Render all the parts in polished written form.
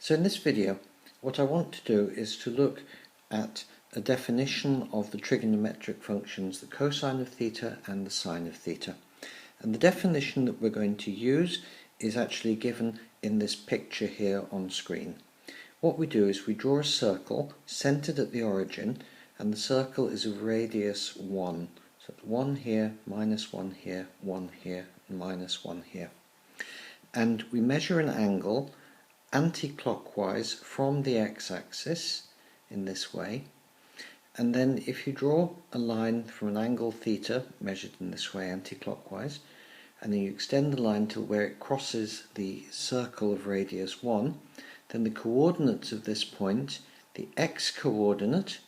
So in this video, what I want to do is to look at a definition of the trigonometric functions, the cosine of theta and the sine of theta. And the definition that we're going to use is actually given in this picture here on screen. What we do is we draw a circle centered at the origin, and the circle is of radius 1. So 1 here, minus 1 here, 1 here, and minus 1 here. And we measure an angle anti-clockwise from the x-axis in this way, and then if you draw a line from an angle theta measured in this way anti-clockwise, and then you extend the line till where it crosses the circle of radius 1, then the coordinates of this point, the x-coordinate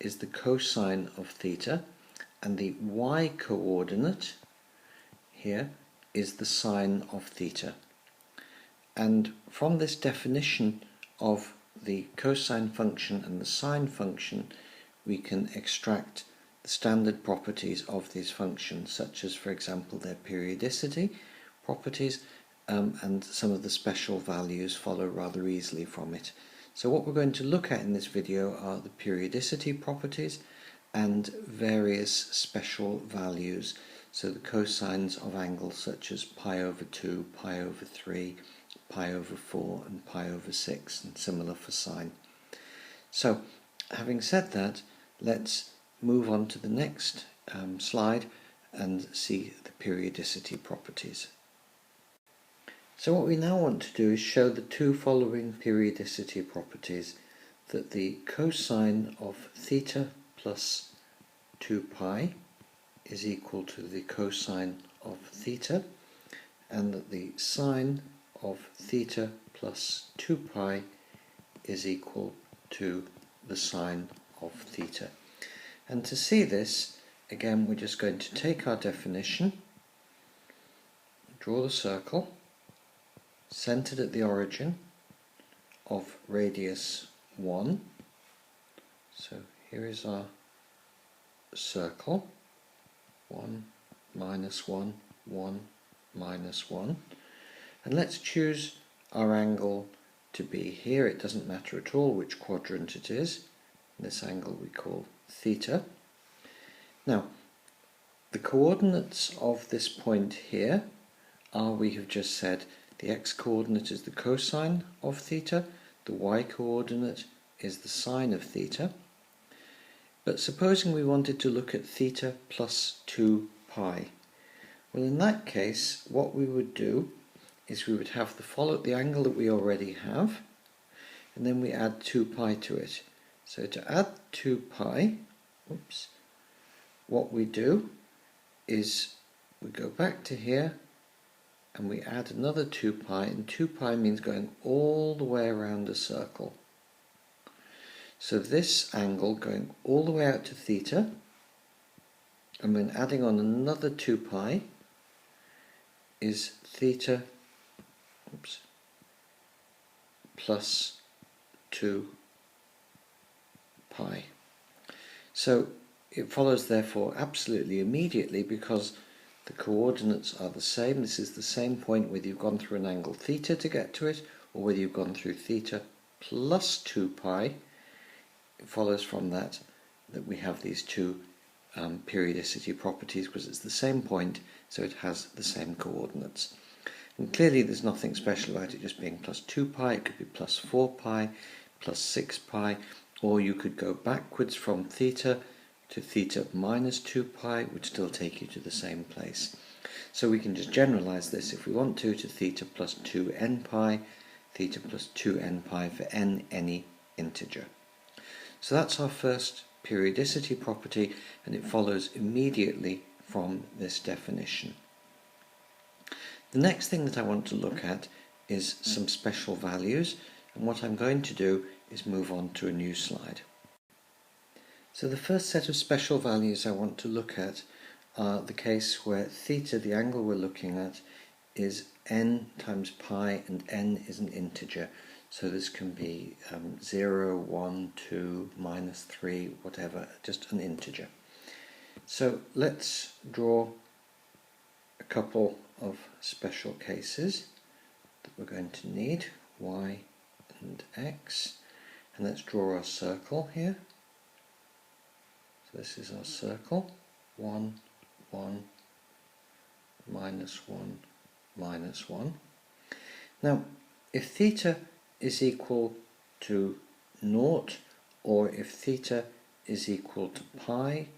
is the cosine of theta, and the y-coordinate here is the sine of theta. And from this definition of the cosine function and the sine function, we can extract the standard properties of these functions, such as, for example, their periodicity properties, and some of the special values follow rather easily from it. So what we're going to look at in this video are the periodicity properties and various special values. So the cosines of angles such as pi over 2, pi over 3, pi over 4 and pi over 6, and similar for sine. So having said that, let's move on to the next slide and see the periodicity properties. So what we now want to do is show the two following periodicity properties: that the cosine of theta plus 2 pi is equal to the cosine of theta, and that the sine of theta plus 2 pi is equal to the sine of theta. And to see this, again, we're just going to take our definition, draw the circle, centered at the origin of radius 1. So here is our circle, 1, minus 1, 1, minus 1. And let's choose our angle to be here. It doesn't matter at all which quadrant it is. This angle we call theta. Now, the coordinates of this point here are, we have just said, the x-coordinate is the cosine of theta, the y-coordinate is the sine of theta. But supposing we wanted to look at theta plus 2 pi, well, in that case, what we would do is we would have the angle that we already have, and then we add 2 pi to it. So to add 2 pi, what we do is we go back to here and we add another 2 pi, and 2 pi means going all the way around a circle. So this angle going all the way out to theta, and then adding on another 2 pi, is theta plus 2 pi. So it follows therefore absolutely immediately, because the coordinates are the same. This is the same point whether you've gone through an angle theta to get to it or whether you've gone through theta plus 2 pi. It follows from that we have these two periodicity properties, because it's the same point, so it has the same coordinates. And clearly there's nothing special about it just being plus 2 pi. It could be plus 4 pi, plus 6 pi, or you could go backwards from theta to theta minus 2 pi, would still take you to the same place. So we can just generalize this if we want to theta plus 2n pi, theta plus 2n pi for n any integer. So that's our first periodicity property, and it follows immediately from this definition. The next thing that I want to look at is some special values, and what I'm going to do is move on to a new slide. So the first set of special values I want to look at are the case where theta, the angle we're looking at, is n times pi, and n is an integer. So this can be 0, 1, 2, minus 3, whatever, just an integer. So let's draw a couple of special cases that we're going to need, y and and x. And let's draw our circle here. So this is our circle. 1, 1, minus 1, minus 1. Now, if theta is equal to 0, or if theta is equal to pi,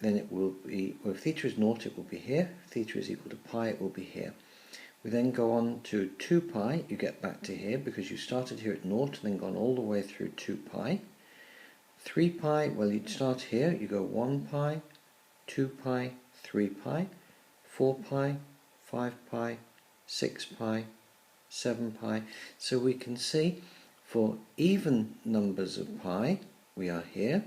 then it will be, well, if theta is 0, it will be here. If theta is equal to pi, it will be here. We then go on to 2 pi, you get back to here because you started here at 0 and then gone all the way through 2 pi. 3 pi, well, you'd start here, you go 1 pi, 2 pi, 3 pi, 4 pi, 5 pi, 6 pi, 7 pi. So we can see for even numbers of pi, we are here,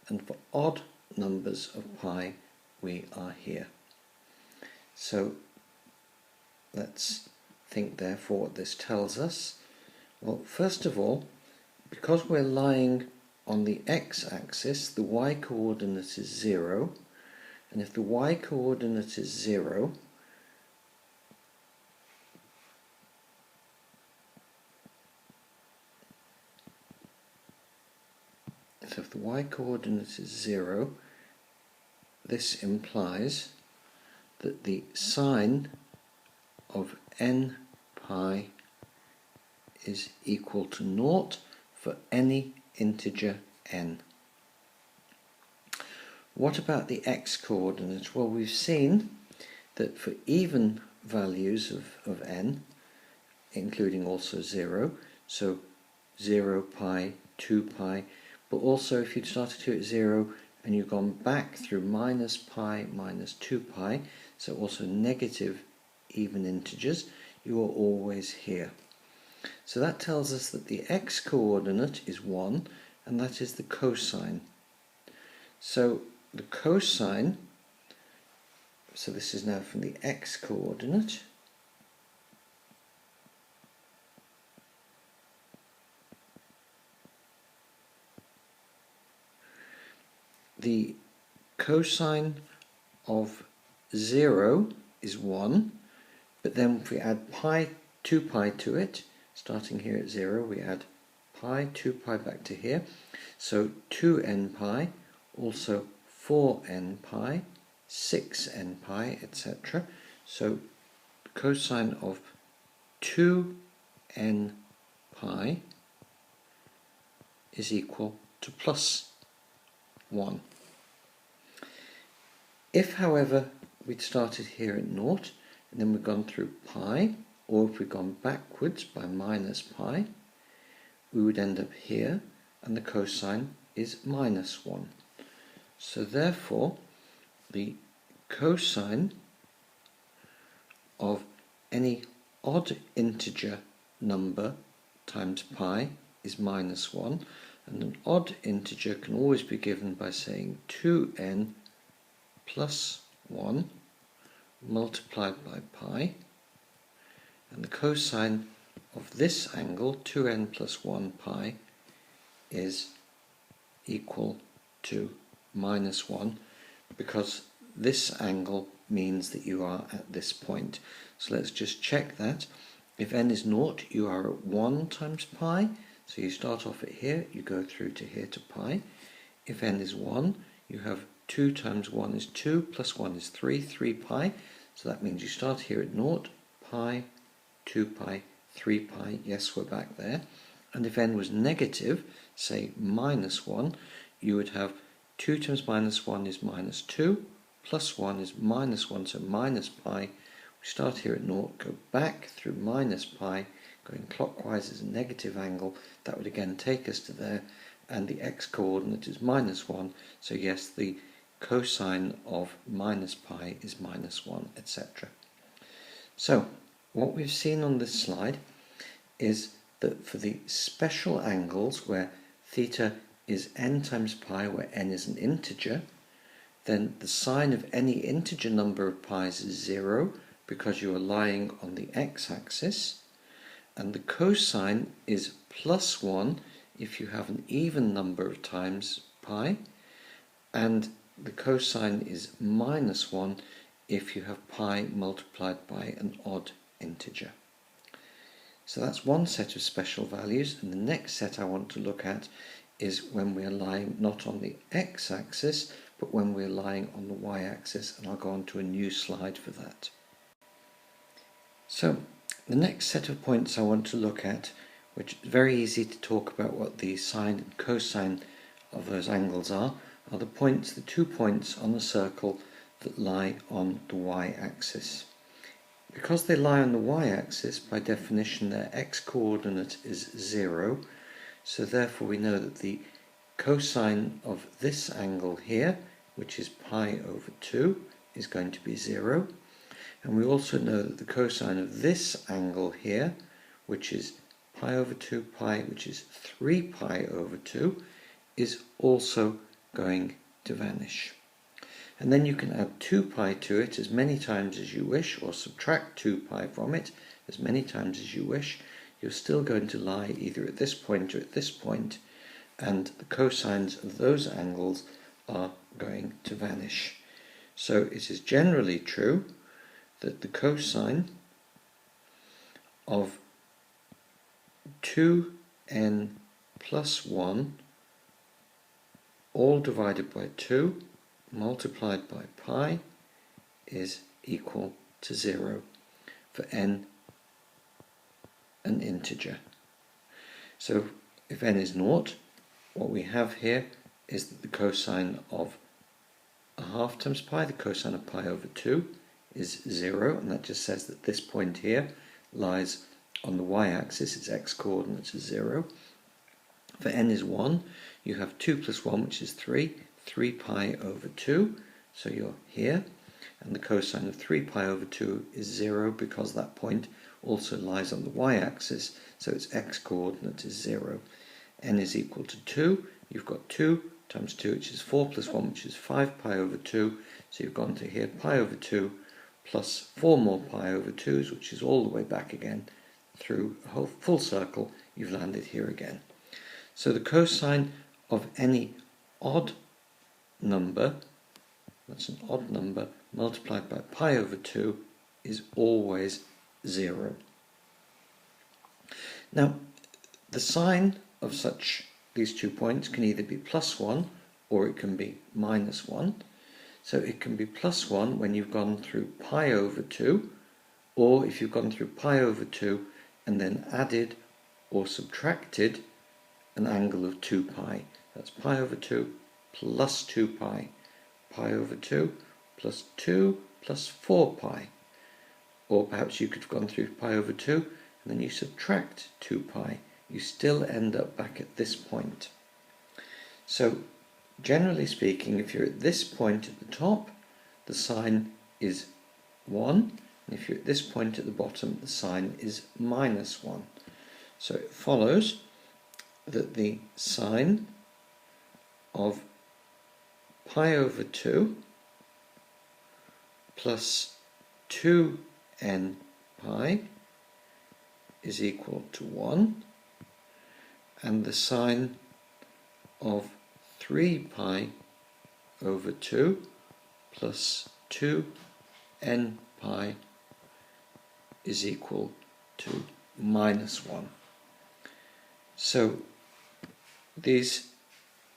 and for odd numbers of pi, we are here. So let's think therefore what this tells us. Well, first of all, because we're lying on the x-axis, the y-coordinate is 0, and if the y-coordinate is 0, so if the y-coordinate is 0, this implies that the sine of n pi is equal to 0 for any integer n. What about the x-coordinate? Well, we've seen that for even values of n, including also 0, so 0 pi, 2 pi, but also if you'd started here at 0 and you've gone back through minus pi, minus 2 pi, so also negative even integers, you are always here. So that tells us that the x-coordinate is 1, and that is the cosine. So the cosine, so this is now from the x-coordinate, the cosine of 0 is 1, but then if we add pi, 2 pi to it, starting here at 0, we add pi, 2 pi back to here, so 2n pi, also 4n pi, 6n pi, etc. So cosine of 2n pi is equal to plus 1. If, however, we'd started here at 0, and then we've gone through pi, or if we'd gone backwards by minus pi, we would end up here, and the cosine is minus 1. So therefore, the cosine of any odd integer number times pi is minus 1, and an odd integer can always be given by saying 2n plus 1 multiplied by pi, and the cosine of this angle, 2n plus 1 pi, is equal to minus 1, because this angle means that you are at this point. So let's just check that. If n is 0, you are at 1 times pi, so you start off at here, you go through to here to pi. If n is 1, you have 2 times 1 is 2, plus 1 is 3, 3 pi, so that means you start here at 0, pi, 2 pi, 3 pi, yes, we're back there. And if n was negative, say minus 1, you would have 2 times minus 1 is minus 2, plus 1 is minus 1, so minus pi. We start here at 0, go back through minus pi, going clockwise is a negative angle, that would again take us to there, and the x-coordinate is minus 1, so yes, the cosine of minus pi is minus 1, etc. So, what we've seen on this slide is that for the special angles where theta is n times pi, where n is an integer, then the sine of any integer number of pi's is 0, because you are lying on the x-axis, and the cosine is plus 1 if you have an even number of times pi, and the cosine is minus 1 if you have pi multiplied by an odd integer. So that's one set of special values, and the next set I want to look at is when we're lying not on the x-axis, but when we're lying on the y-axis, and I'll go on to a new slide for that. So the next set of points I want to look at, which is very easy to talk about what the sine and cosine of those angles are the 2 points on the circle that lie on the y-axis. Because they lie on the y-axis, by definition their x-coordinate is 0, so therefore we know that the cosine of this angle here, which is pi over 2, is going to be 0. And we also know that the cosine of this angle here, which is pi over 2 pi, which is 3 pi over 2, is also going to vanish. And then you can add 2 pi to it as many times as you wish, or subtract 2 pi from it as many times as you wish. You're still going to lie either at this point or at this point, and the cosines of those angles are going to vanish. So it is generally true that the cosine of 2n plus 1 all divided by 2 multiplied by pi is equal to 0 for n an integer. So if n is 0, what we have here is that the cosine of a half times pi, the cosine of pi over 2, is 0, and that just says that this point here lies on the y-axis, its x-coordinate is 0. For n is 1, you have 2 plus 1, which is 3 pi over 2, so you're here, and the cosine of 3 pi over 2 is 0 because that point also lies on the y-axis, so its x-coordinate is 0. N is equal to 2, you've got 2 times 2, which is 4 plus 1, which is 5 pi over 2, so you've gone to here pi over 2 plus 4 more pi over 2's, which is all the way back again through a whole full circle. You've landed here again. So the cosine of any odd number, that's an odd number, multiplied by pi over 2 is always 0. Now, the sine of these 2 points can either be plus 1 or it can be minus 1. So it can be plus 1 when you've gone through pi over 2, or if you've gone through pi over 2 and then added or subtracted an angle of 2 pi. That's pi over 2 plus 2 pi. Pi over 2 plus 2 plus 4 pi. Or perhaps you could have gone through pi over 2 and then you subtract 2 pi. You still end up back at this point. So generally speaking, if you're at this point at the top, the sine is 1, and if you're at this point at the bottom, the sine is minus 1. So it follows that the sine of pi over 2 plus 2n pi is equal to 1, and the sine of 3 pi over 2 plus 2n pi is equal to minus 1. So these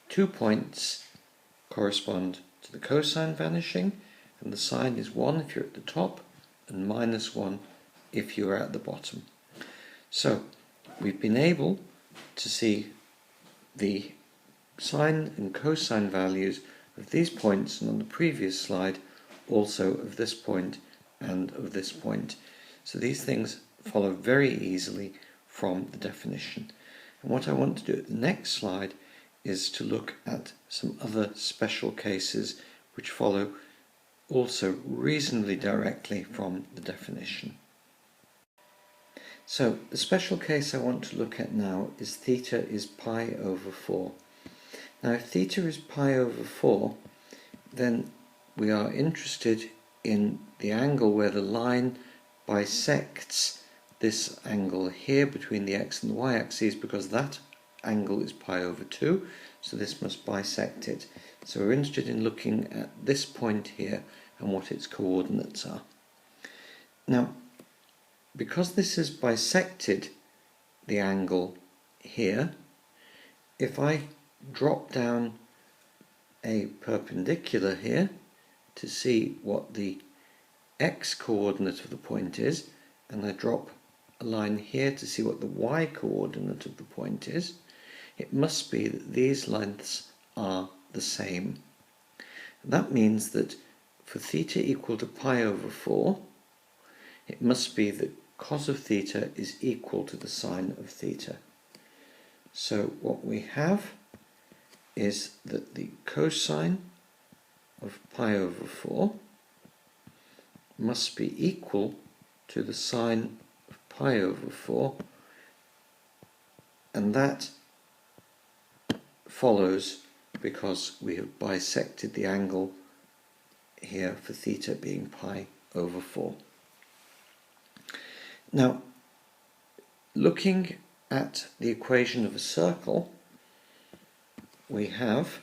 2 points correspond to the cosine vanishing, and the sine is 1 if you're at the top and minus 1 if you're at the bottom. So we've been able to see the sine and cosine values of these points, and on the previous slide also of this point and of this point. So these things follow very easily from the definition. And what I want to do at the next slide is to look at some other special cases which follow also reasonably directly from the definition. So the special case I want to look at now is theta is pi over 4. Now if theta is pi over 4, then we are interested in the angle where the line bisects this angle here between the x and the y axes, because that angle is pi over 2, so this must bisect it. So we're interested in looking at this point here and what its coordinates are. Now, because this is bisected the angle here, if I drop down a perpendicular here to see what the x coordinate of the point is, and I drop a line here to see what the y coordinate of the point is, it must be that these lengths are the same. That means that for theta equal to pi over 4, it must be that cos of theta is equal to the sine of theta. So what we have is that the cosine of pi over 4 must be equal to the sine of pi over 4, and that follows because we have bisected the angle here for theta being pi over 4. Now, looking at the equation of a circle, we have,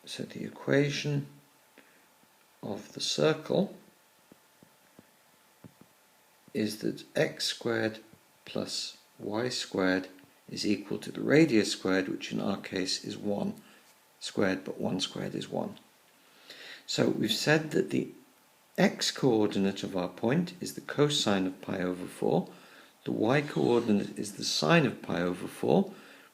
so the equation of the circle is that x squared plus y squared is equal to the radius squared, which in our case is 1 squared, but 1 squared is 1. So we've said that the x coordinate of our point is the cosine of pi over 4, the y coordinate is the sine of pi over 4,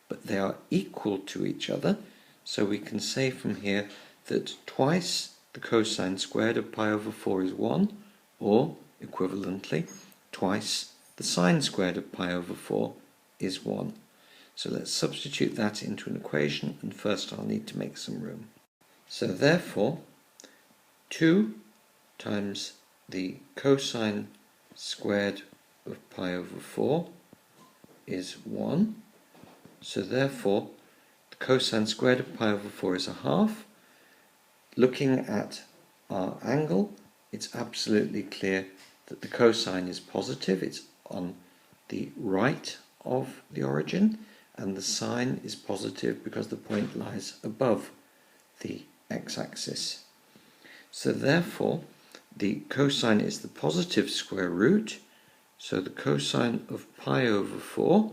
but they are equal to each other, so we can say from here that twice the cosine squared of pi over 4 is 1, or, equivalently, twice the sine squared of pi over 4 is 1. So let's substitute that into an equation, and first I'll need to make some room. So therefore, 2 times the cosine squared of pi over 4 is 1. So therefore, the cosine squared of pi over 4 is a half. Looking at our angle, it's absolutely clear that the cosine is positive. It's on the right of the origin, and the sine is positive because the point lies above the x-axis. So therefore, the cosine is the positive square root, so the cosine of pi over 4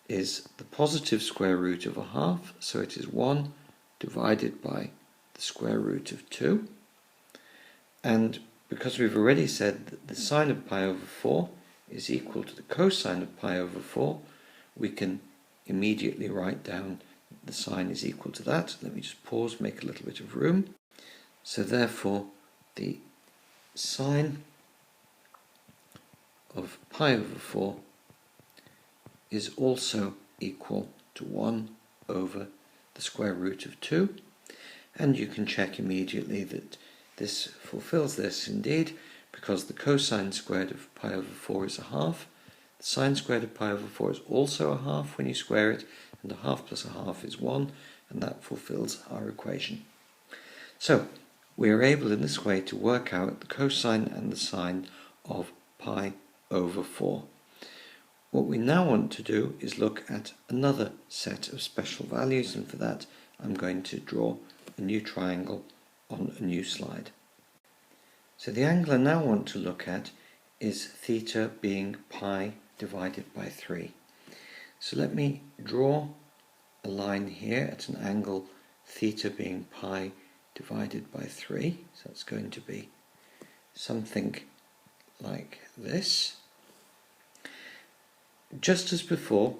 is the positive square root of a half, so it is 1 divided by the square root of 2. And because we've already said that the sine of pi over 4 is equal to the cosine of pi over 4, we can immediately write down the sine is equal to that. Let me just pause, make a little bit of room. So therefore, the sine of pi over 4 is also equal to 1 over the square root of 2. And you can check immediately that this fulfills this indeed, because the cosine squared of pi over 4 is a half. The sine squared of pi over 4 is also a half when you square it, and a half plus a half is 1, and that fulfills our equation. So, we are able in this way to work out the cosine and the sine of pi over 4. What we now want to do is look at another set of special values, and for that I'm going to draw a new triangle on a new slide. So the angle I now want to look at is theta being pi divided by 3. So let me draw a line here at an angle theta being pi divided by 3. So it's going to be something like this. Just as before,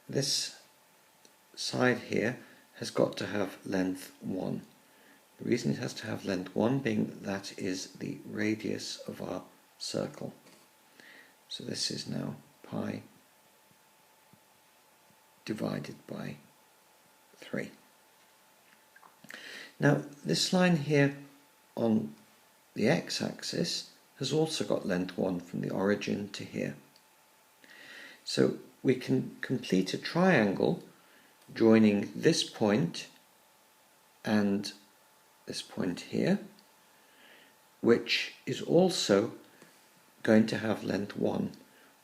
this side here has got to have length 1. The reason it has to have length 1 being that that is the radius of our circle. So this is now pi divided by 3. Now this line here on the x-axis has also got length 1 from the origin to here. So we can complete a triangle joining this point and this point here, which is also going to have length 1.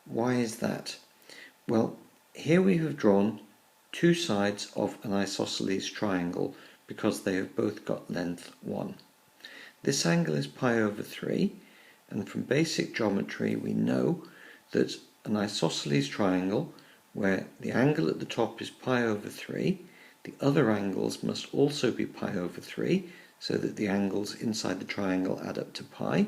Why is that? Well, here we have drawn two sides of an isosceles triangle because they have both got length 1. This angle is pi over 3, and from basic geometry we know that an isosceles triangle where the angle at the top is pi over 3, the other angles must also be pi over 3, so that the angles inside the triangle add up to pi,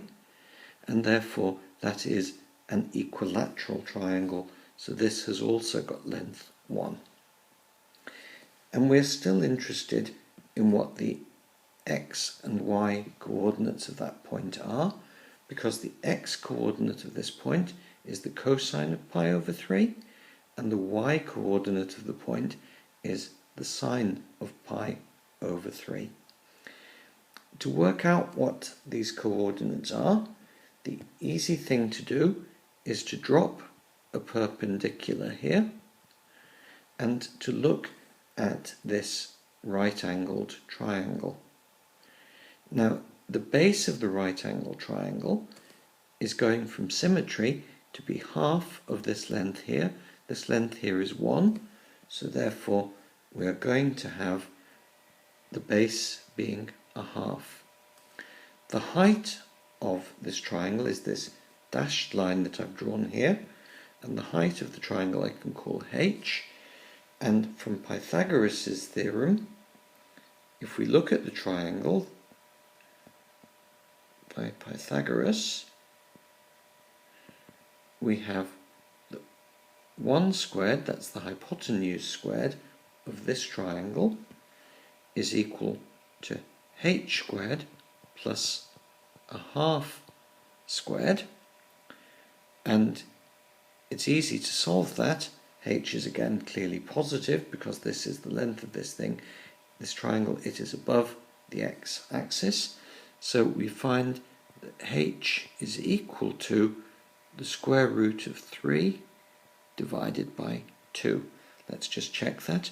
and therefore that is an equilateral triangle, so this has also got length 1. And we're still interested in what the x and y coordinates of that point are, because the x coordinate of this point is the cosine of pi over 3, and the y coordinate of the point is the sine of pi over 3. To work out what these coordinates are, the easy thing to do is to drop a perpendicular here and to look at this right-angled triangle. Now, the base of the right-angled triangle is going from symmetry to be half of this length here. This length here is 1, so therefore we are going to have the base being a half. The height of this triangle is this dashed line that I've drawn here, and the height of the triangle I can call h. And from Pythagoras' theorem, if we look at the triangle by Pythagoras, we have the 1 squared, that's the hypotenuse squared of this triangle, is equal to h squared plus a half squared, and it's easy to solve that. H is again clearly positive because this is the length of this thing. This triangle, it is above the x-axis, so we find that h is equal to the square root of 3 divided by 2. Let's just check that.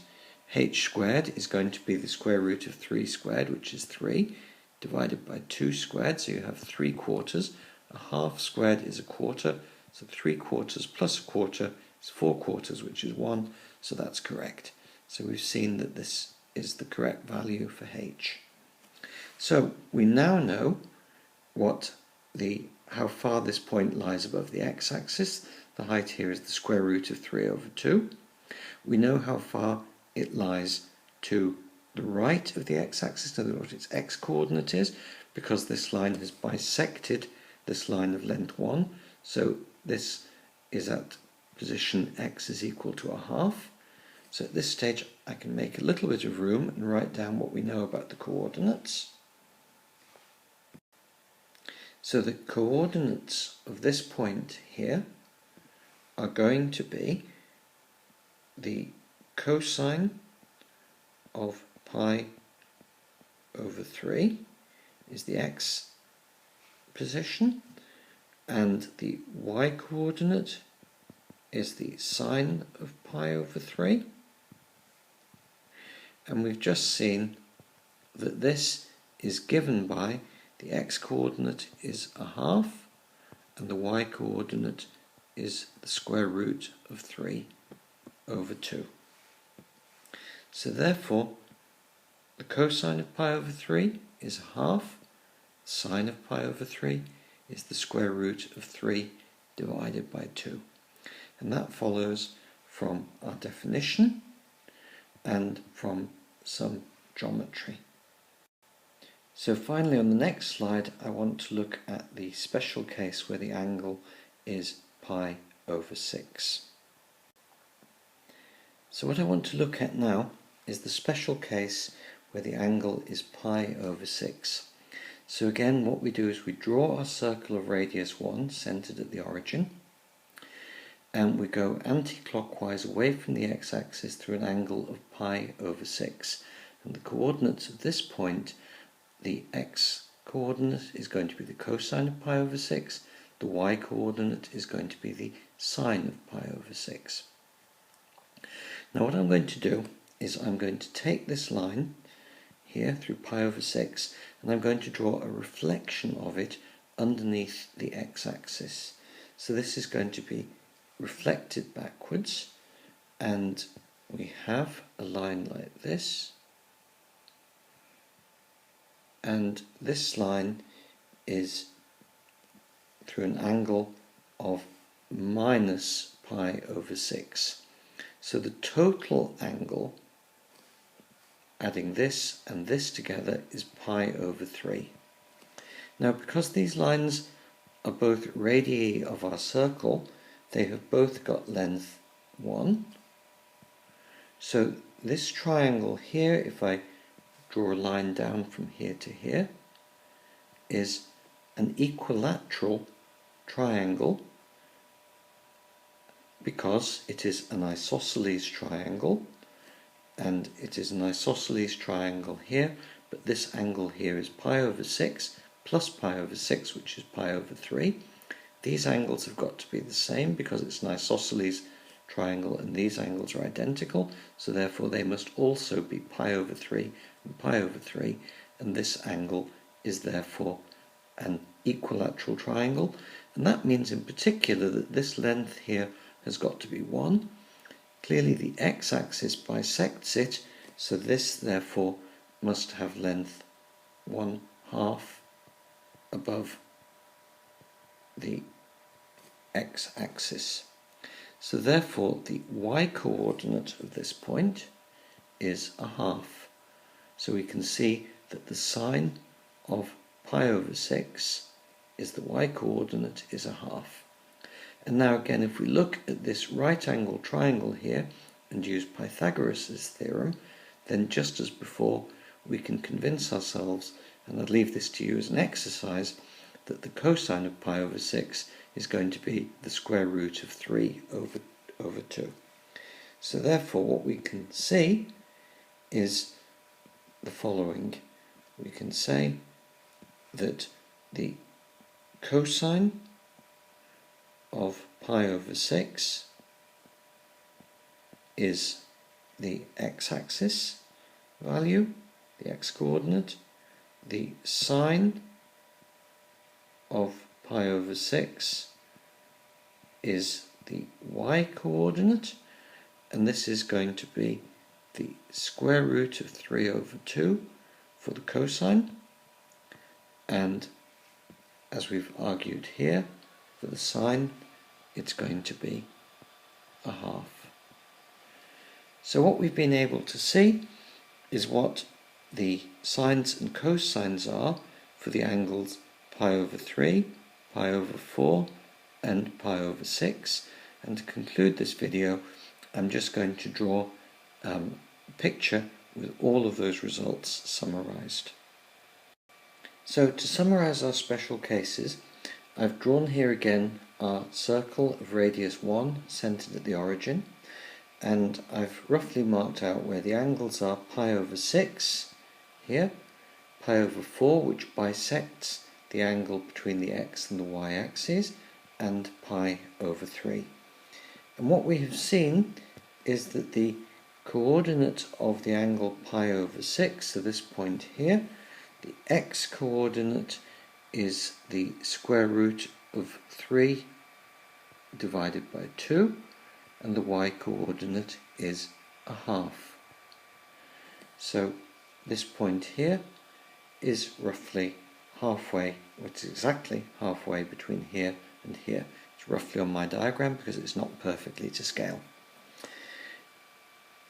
H squared is going to be the square root of 3 squared, which is 3, divided by 2 squared, so you have 3/4. A half squared is a quarter, so 3/4 plus a quarter is 4/4, which is 1, so that's correct. So we've seen that this is the correct value for h. So we now know how far this point lies above the x-axis. The height here is the square root of 3 over 2. We know how far it lies to the right of the x-axis, in other words, what its x-coordinate is, because this line has bisected this line of length 1, so this is at position x is equal to a half. So at this stage I can make a little bit of room and write down what we know about the coordinates. So the coordinates of this point here are going to be the cosine of pi over 3 is the x position, and the y coordinate is the sine of pi over 3. And we've just seen that this is given by the x coordinate is a half and the y coordinate is the square root of 3 over 2. So therefore the cosine of pi over 3 is a half, sine of pi over 3 is the square root of 3 divided by 2. And that follows from our definition and from some geometry. So finally, on the next slide, I want to look at the special case where the angle is pi over 6. So what I want to look at now is the special case where the angle is pi over 6. So again, what we do is we draw our circle of radius 1, centered at the origin, and we go anti-clockwise away from the x-axis through an angle of pi over 6. And the coordinates of this point, the x-coordinate is going to be the cosine of pi over 6, the y-coordinate is going to be the sine of pi over 6. Now what I'm going to do is I'm going to take this line here through pi over 6 and I'm going to draw a reflection of it underneath the x-axis. So this is going to be reflected backwards, and we have a line like this, and this line is through an angle of minus pi over 6. So the total angle, adding this and this together, is pi over 3. Now, because these lines are both radii of our circle, they have both got length 1. So this triangle here, if I draw a line down from here to here, is an equilateral triangle because it is an isosceles triangle, and it is an isosceles triangle here, but this angle here is pi over 6 plus pi over 6, which is pi over 3. These angles have got to be the same because it's an isosceles triangle and these angles are identical, so therefore they must also be pi over 3 and pi over 3, and this angle is therefore an equilateral triangle, and that means in particular that this length here has got to be 1. Clearly the x-axis bisects it, so this therefore must have length 1/2 above the x-axis. So therefore the y-coordinate of this point is 1/2. So we can see that the sine of pi over 6 is the y-coordinate is 1/2. And now again, if we look at this right angle triangle here and use Pythagoras' theorem, then just as before we can convince ourselves, and I'll leave this to you as an exercise, that the cosine of pi over 6 is going to be the square root of 3 over 2. So therefore what we can see is the following. We can say that the cosine of pi over 6 is the x-axis value, the x-coordinate. The sine of pi over 6 is the y-coordinate, and this is going to be the square root of 3 over 2 for the cosine, and as we've argued here, for the sine, it's going to be 1/2. So what we've been able to see is what the sines and cosines are for the angles pi over 3, pi over 4, and pi over 6. And to conclude this video, I'm just going to draw a picture with all of those results summarized. So to summarize our special cases, I've drawn here again our circle of radius 1 centered at the origin, and I've roughly marked out where the angles are pi over 6 here, pi over 4 which bisects the angle between the x and the y axes, and pi over 3. And what we have seen is that the coordinate of the angle pi over 6, so this point here, the x coordinate is the square root of 3 divided by 2, and the y-coordinate is 1/2. So this point here is roughly halfway, which is exactly halfway between here and here. It's roughly on my diagram because it's not perfectly to scale.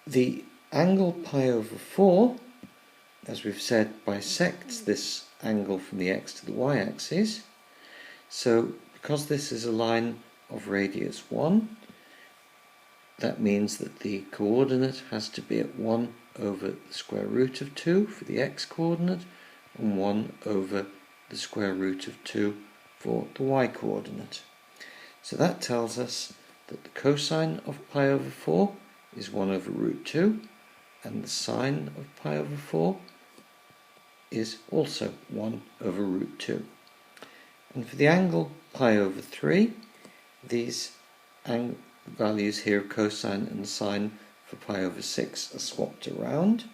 The angle pi over 4, as we've said, bisects this angle from the x to the y-axis. So because this is a line of radius 1, that means that the coordinate has to be at 1 over the square root of 2 for the x-coordinate and 1 over the square root of 2 for the y-coordinate. So that tells us that the cosine of pi over 4 is 1 over root 2, and the sine of pi over 4 is also 1 over root 2. And for the angle pi over 3, these values here, cosine and sine for pi over 6, are swapped around.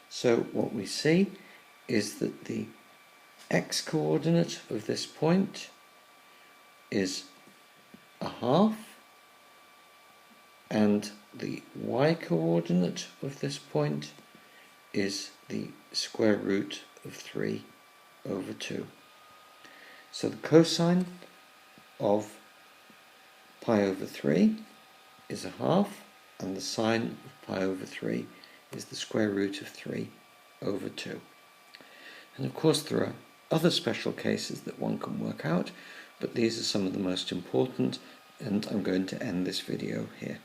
So what we see is that the x-coordinate of this point is 1/2, and the y-coordinate of this point is the square root of 3 over 2. So the cosine of pi over 3 is a half, and the sine of pi over 3 is the square root of 3 over 2. And of course there are other special cases that one can work out, but these are some of the most important, and I'm going to end this video here.